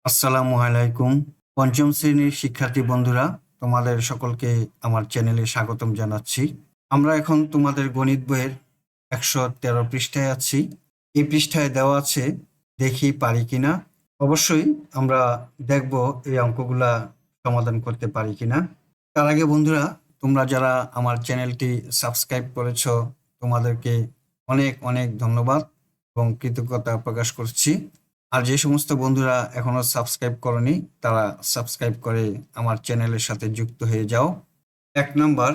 আসসালামু আলাইকুম। পঞ্চম শ্রেণীর শিক্ষার্থী বন্ধুরা, তোমাদের সকলকে আমার চ্যানেলে স্বাগতম জানাচ্ছি। আমরা এখন তোমাদের গণিত বইয়ের 113 পৃষ্ঠায় আছি। এই পৃষ্ঠায় দেওয়া আছে দেখি পারি কিনা। অবশ্যই আমরা দেখব এই অঙ্কগুলা সমাধান করতে পারি কিনা। তার আগে বন্ধুরা, তোমরা যারা আমার চ্যানেলটি সাবস্ক্রাইব করেছ, তোমাদেরকে অনেক অনেক ধন্যবাদ এবং কৃতজ্ঞতা প্রকাশ করছি। আর যে সমস্ত বন্ধুরা এখনো সাবস্ক্রাইব করনি, তারা সাবস্ক্রাইব করে আমার চ্যানেলের সাথে যুক্ত হয়ে যাও। 1 নম্বর,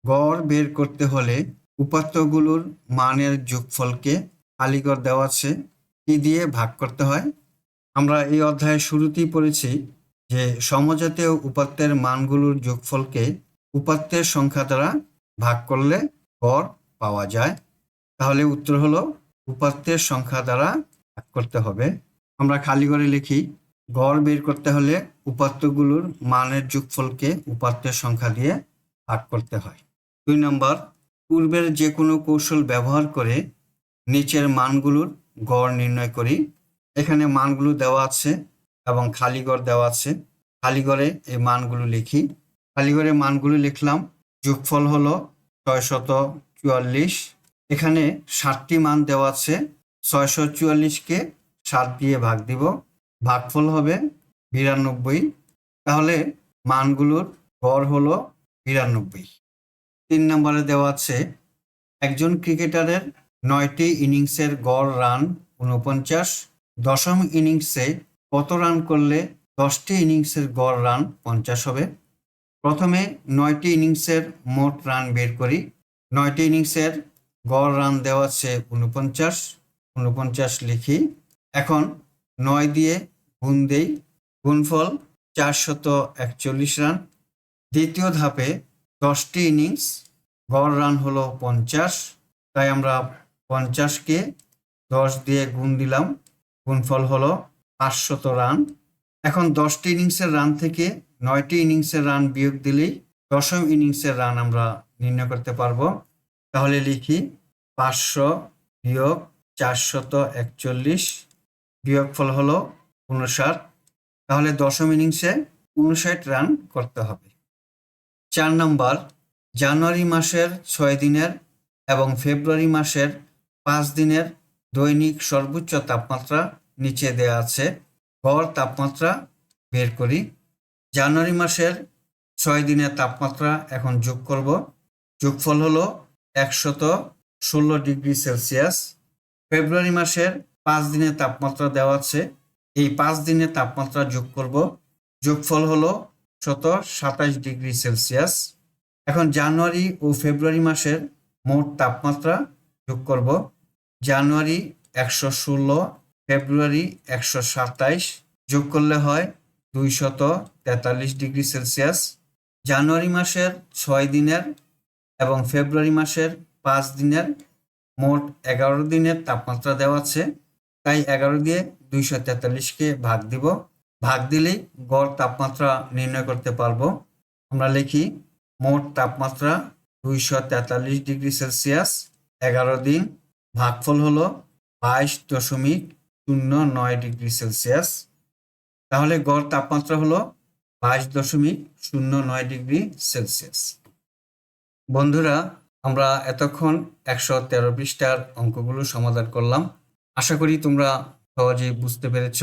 গড় বের করতে হলে উপাত্তগুলোর মানের যোগফলকে খালিঘর দেওয়া আছে কি দিয়ে ভাগ করতে হয়। আমরা এই অধ্যায়ের শুরুতেই পড়েছি যে সমজাতীয় উপাত্তের মানগুলোর যোগফলকে উপাত্তের সংখ্যা দ্বারা ভাগ করলে গড় পাওয়া যায়। তাহলে উত্তর হলো উপাত্তের সংখ্যা দ্বারা ভাগ করতে হবে। আমরা খালি করে লিখি, গড় বের করতে হলে উপাত্তগুলোর মানের যোগফলকে উপাত্তের সংখ্যা দিয়ে ভাগ করতে হয়। 2 নম্বর, পূর্বের যে কোনো কৌশল ব্যবহার করে নিচের মানগুলোর গড় নির্ণয় করি। এখানে মানগুলো দেওয়া আছে এবং খালি ঘর দেওয়া আছে। খালি ঘরে এই মানগুলো লিখি। খালি ঘরে মানগুলো লিখলাম। যোগফল হলো 644। এখানে 7টি মান দেওয়া আছে। 644কে 7 দিয়ে ভাগ দিব, ভাগফল হবে 92। তাহলে মানগুলোর গড় হলো 92। 3 নম্বরে দেওয়া আছে একজন ক্রিকেটারের 9টি ইনিংসের গড় রান 49। দশম ইনিংসে কত রান করলে 10টি ইনিংসের গড় রান 50 হবে। প্রথমে 9টি ইনিংসের মোট রান বের করি। 9টি ইনিংসের গড় রান দেওয়া আছে 49। 49 লিখি। এখন 9 দিয়ে গুণ দেই, গুণফল 441 রান। দ্বিতীয় ধাপে 10টি ইনিংস, গড় রান হলো 50, তাই আমরা 50কে 10 দিয়ে গুণ দিলাম, গুণফল হলো 500 রান। এখন 10টি ইনিংসের রান থেকে 9টি ইনিংসের রান বিয়োগ দিলেই দশম ইনিংসের রান আমরা নির্ণয় করতে পারবো। তাহলে লিখি 500 বিয়োগ 441, বিয়োগফল হলো 59। তাহলে দশম ইনিংসে 59 রান করতে হবে। 4 নম্বর, জানুয়ারি মাসের 6 দিনের এবং ফেব্রুয়ারি মাসের 5 দিনের দৈনিক সর্বোচ্চ তাপমাত্রা নিচে দেয়া আছে। গড় তাপমাত্রা বের করি। জানুয়ারি মাসের 6 দিনের তাপমাত্রা এখন যোগ করব। যোগফল হলো 116 ডিগ্রি সেলসিয়াস। ফেব্রুয়ারি মাসের 5 দিনের তাপমাত্রা দেওয়া আছে। এই 5 দিনের তাপমাত্রা যোগ করব। যোগফল হলো 27 ডিগ্রি সেলসিয়াস। এখন জানুয়ারি ও ফেব্রুয়ারি মাসের মোট তাপমাত্রা যোগ করব। জানুয়ারি 116, ফেব্রুয়ারি 127, যোগ করলে হয় 243 ডিগ্রি সেলসিয়াস। জানুয়ারি মাসের 6 দিনের এবং ফেব্রুয়ারি মাসের 5 দিনের মোট 11 দিনের তাপমাত্রা দেওয়া আছে, তাই 11 দিয়ে 243কে ভাগ দিব। ভাগ দিলেই গড় তাপমাত্রা নির্ণয় করতে পারবো। আমরা লিখি মোট তাপমাত্রা 243 ডিগ্রি সেলসিয়াস, 11 দিন, ভাগফল হলো 22.09 ডিগ্রি সেলসিয়াস। তাহলে গড় তাপমাত্রা হলো 22.09 ডিগ্রি সেলসিয়াস। বন্ধুরা, আমরা এতক্ষণ 113 পৃষ্ঠার অঙ্কগুলো সমাধান করলাম। আশা করি তোমরা সহজেই বুঝতে পেরেছ।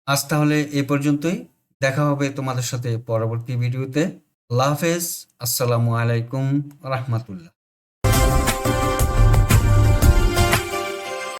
আজ তাহলে এই পর্যন্তই। দেখা হবে তোমাদের সাথে পরবর্তী ভিডিওতে। আল্লাহ হাফেজ। আসসালামু আলাইকুম রাহমাতুল্লাহ।